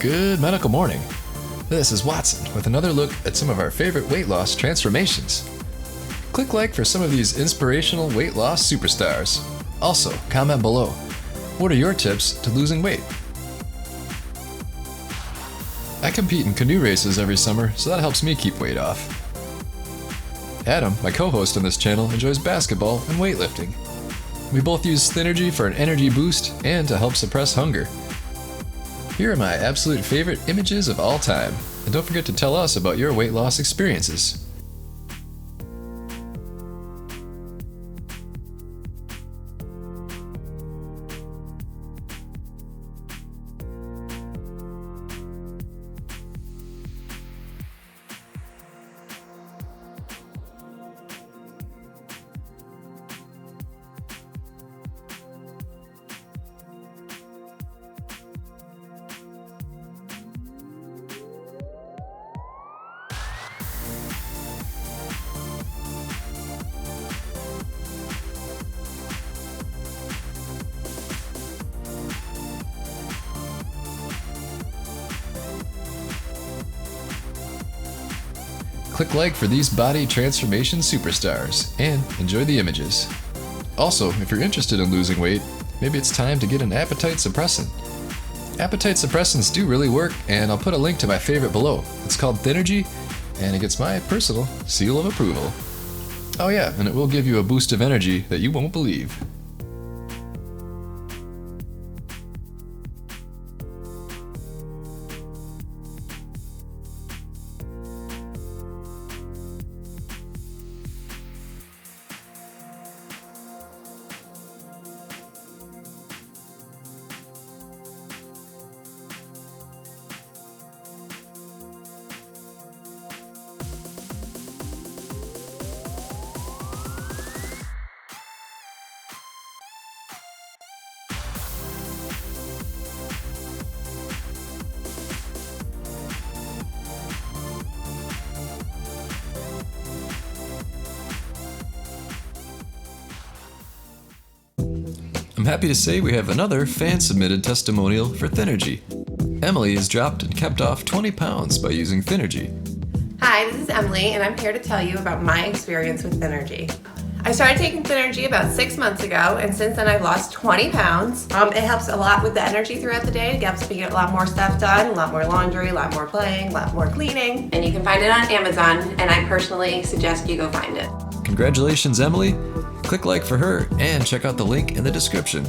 Good medical morning. This is Watson with another look at some of our favorite weight loss transformations. Click like for some of these inspirational weight loss superstars. Also, comment below. What are your tips to losing weight? I compete in canoe races every summer, so that helps me keep weight off. Adam, my co-host on this channel, enjoys basketball and weightlifting. We both use Thynergy for an energy boost and to help suppress hunger. Here are my absolute favorite images of all time, and don't forget to tell us about your weight loss experiences. Click like for these body transformation superstars and enjoy the images. Also, if you're interested in losing weight, maybe it's time to get an appetite suppressant. Appetite suppressants do really work, and I'll put a link to my favorite below. It's called Thynergy, and it gets my personal seal of approval. Oh yeah, and it will give you a boost of energy that you won't believe. I'm happy to say we have another fan-submitted testimonial for Thynergy. Emily has dropped and kept off 20 pounds by using Thynergy. Hi, this is Emily, and I'm here to tell you about my experience with Thynergy. I started taking Thynergy about 6 months ago, and since then I've lost 20 pounds. It helps a lot with the energy throughout the day. It helps me get a lot more stuff done, a lot more laundry, a lot more playing, a lot more cleaning. And you can find it on Amazon, and I personally suggest you go find it. Congratulations, Emily. Click like for her and check out the link in the description.